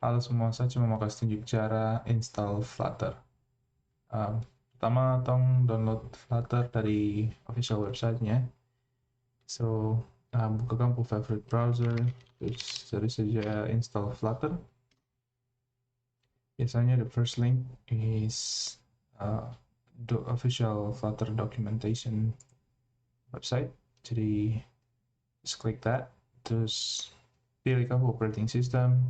Halo semua, saya cuma mau kasih tunjuk cara install Flutter. Pertama, tolong download Flutter dari official website-nya. So, buka kamu favorite browser, terus cari saja install Flutter. Biasanya the first link is the official Flutter documentation website. Jadi, just click that. Terus pilih kamu operating system.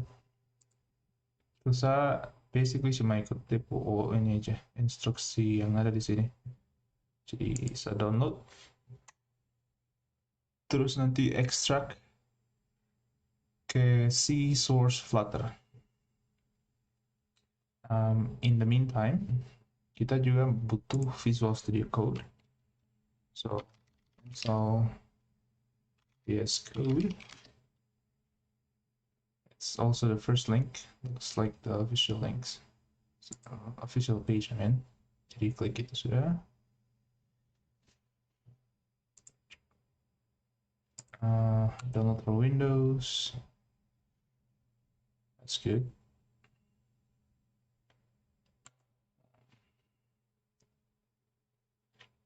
Terus saya basically cuma ikut tipe ini aja, instruksi yang ada di sini. Jadi saya download, terus nanti ekstrak ke C source Flutter. In the meantime, kita juga butuh Visual Studio Code. So install VS Code. It's also the first link. Looks like the official links, official page I'm in. Jadi klik itu sudah. Download for Windows. That's good.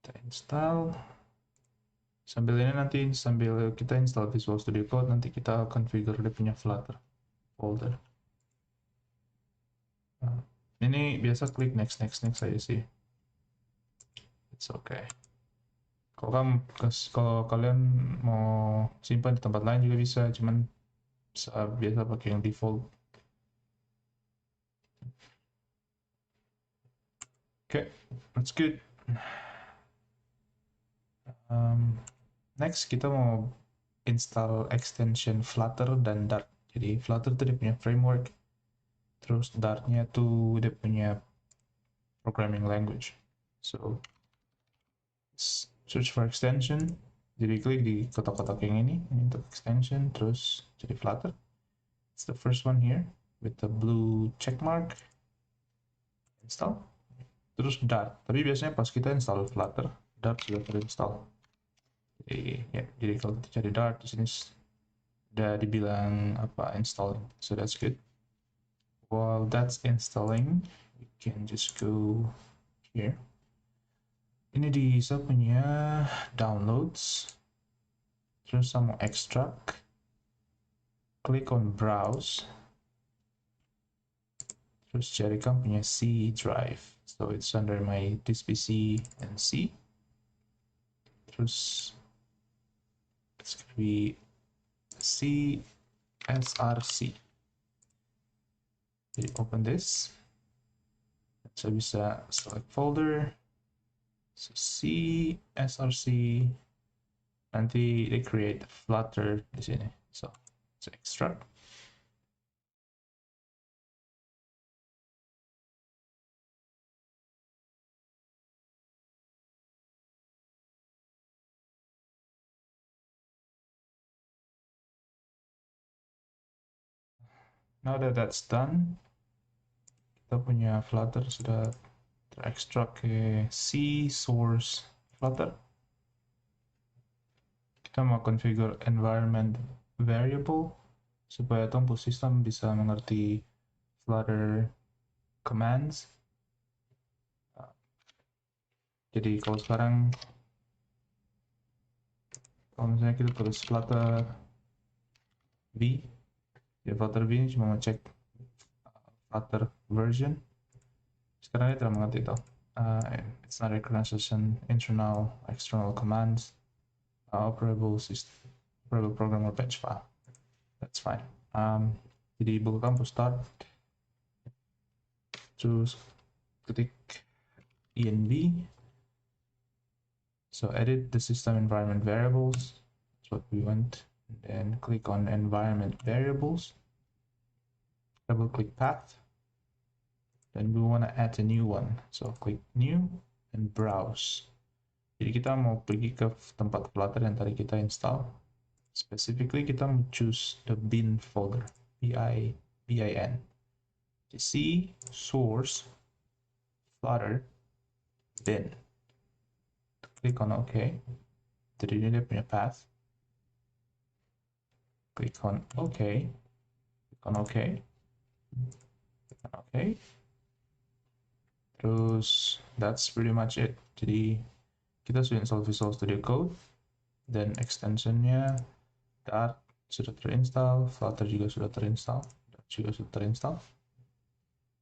Kita install. Sambil kita install Visual Studio Code, nanti kita configure dia punya Flutter folder. Ini biasa klik next saja sih. It's okay. Kalau kalian mau simpan di tempat lain juga bisa, cuman biasa pakai yang default. Okay, that's good. Next kita mau install extension Flutter dan Dart. Jadi Flutter itu dia punya framework, terus Dart-nya tuh dia punya programming language. So search for extension, jadi klik di kotak-kotak yang ini untuk extension, terus jadi Flutter. It's the first one here with the blue check mark. Install. Terus Dart. Tapi biasanya pas kita install Flutter, Dart sudah terinstall. Jadi kalau kita cari Dart di sini udah dibilang apa installing. So that's good. While that's installing, we can just go here. Ini di saya punya downloads, terus saya mau extract, klik on browse, terus carikan punya C drive, so it's under my this PC and C, terus it's gonna be C src. Jadi open this, so bisa select folder. So C src, nanti they create Flutter di sini. So let's extract. Now that that's done, kita punya Flutter sudah terekstrak ke C source Flutter. Kita mau configure environment variable supaya tempuh sistem bisa mengerti Flutter commands. Jadi kalau sekarang, kalau misalnya kita tulis Flutter V, ya Flutter V ini cuma ngecek Flutter version. Sekarang dia tidak mengerti itu. It's not recognizing internal, external commands, operable system, operable program or batch file. That's fine. Jadi buka kampus start, terus ketik env, so edit the system environment variables, that's what we want, and then click on environment variables, double click path, then we want to add a new one, so click new and browse. Jadi kita mau pergi ke tempat Flutter yang tadi kita install. Specifically kita mau choose the bin folder, bin. C source Flutter bin. Click on OK. Jadi ini dia punya path. Click on OK. Click on OK. Oke. Terus that's pretty much it. Jadi kita sudah install Visual Studio Code dan extensionnya Dart sudah terinstall, Flutter juga sudah terinstall, Dart juga sudah terinstall.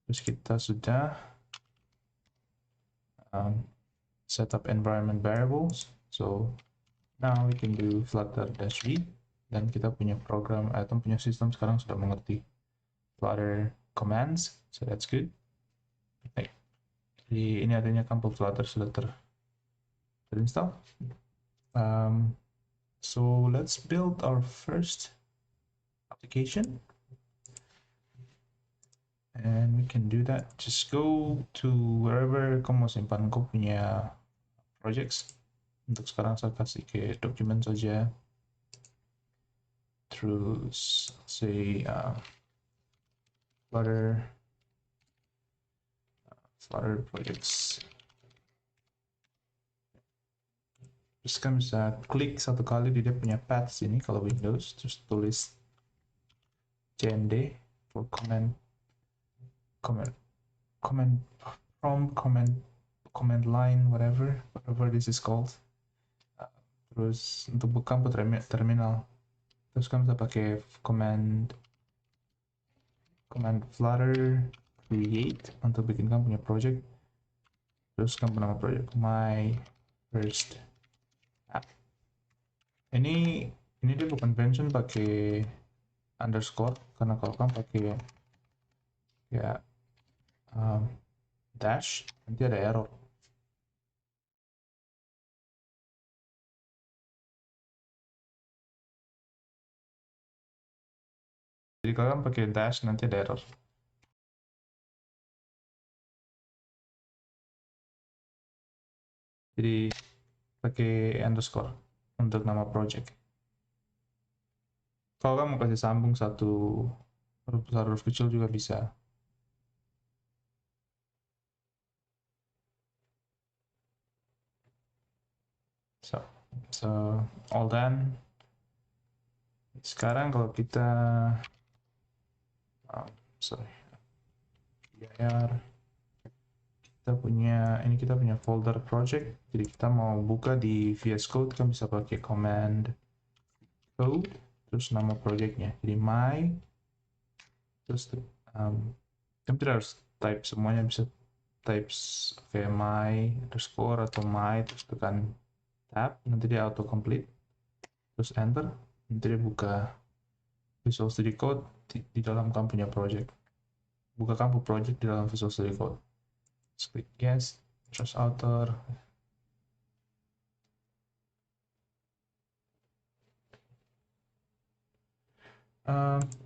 Terus kita sudah set up environment variables. So now we can do flutter-v dan kita punya program atau punya sistem sekarang sudah mengerti Flutter commands, so that's good. Okay. Jadi ini artinya kampus Flutter sudah terinstall. So let's build our first application. And we can do that. Just go to wherever kamu mau simpan kau punya projects. Untuk sekarang saya kasih ke dokumen saja. Terus say Flutter projects. Terus kan bisa klik satu kali di dia punya path sini kalau Windows, terus tulis cmd for command prompt, command line, whatever this is called. Terus untuk buka terminal, terus kan bisa pakai command flutter create untuk bikin kamu punya project. Terus kamu nama project my first app. Ini dia bukan convention pakai underscore, karena kalau kamu pakai ya dash nanti ada error. Jadi kalau kamu pakai dash nanti ada error. Jadi pakai underscore untuk nama project. Kalau kamu kasih sambung satu huruf kecil juga bisa. So all done. Sekarang kalau kita kita punya folder project. Jadi kita mau buka di VS Code kan bisa pakai command code terus nama projectnya. Jadi my terus kan tidak harus type semuanya, bisa type kayak my underscore atau my terus tekan tab, nanti dia auto complete, terus enter, nanti dia buka Visual Studio Code di dalam kamu punya project. Buka kamu project di dalam Visual Studio Code. Just klik yes, trust author.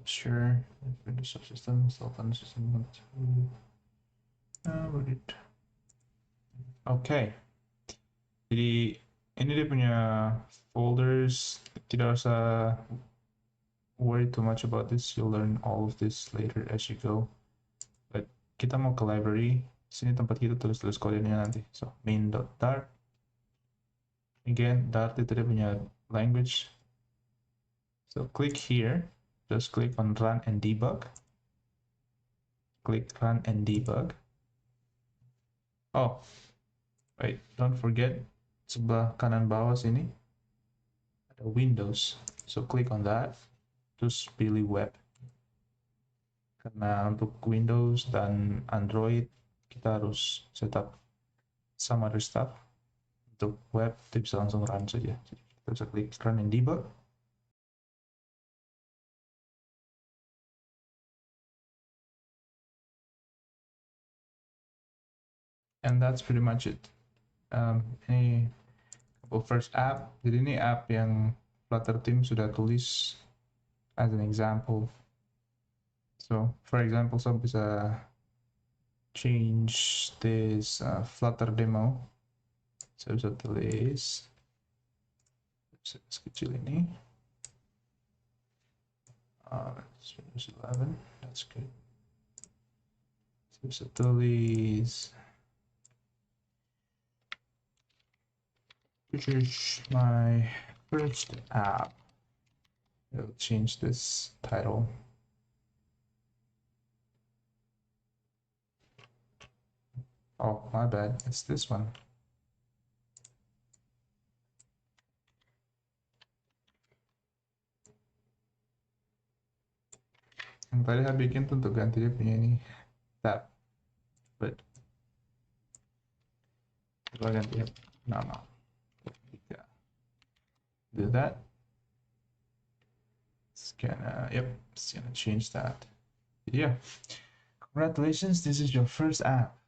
Sure. Windows subsystem, installkan system. Oke. Jadi ini dia punya folders. Tidak usah worry too much about this. You'll learn all of this later as you go. But kita mau ke library. Sini tempat kita tulis kodenya nanti. So main.dart. Again, Dart itu dia punya language. So click here. Just click on run and debug. Click run and debug. Oh, wait, don't forget sebelah kanan bawah sini ada Windows. So click on that. Terus pilih web. Karena untuk Windows dan Android kita harus setup some other stuff. Untuk web kita bisa langsung run saja. Jadi kita bisa klik run and debug. And that's pretty much it. Ini first app. Jadi ini app yang Flutter team sudah tulis as an example. So for example, saya bisa change this Flutter demo. Saya bisa tulis sekecil ini. Windows 11, that's good. Saya bisa tulis this is my first app. I'll change this title. Oh, my bad. It's this one. Yang tadi saya bikin tuh untuk ganti dia punya ini tab. But coba ganti nama. Do that. It's gonna, yep, it's gonna change that. Yeah. Congratulations, this is your first app.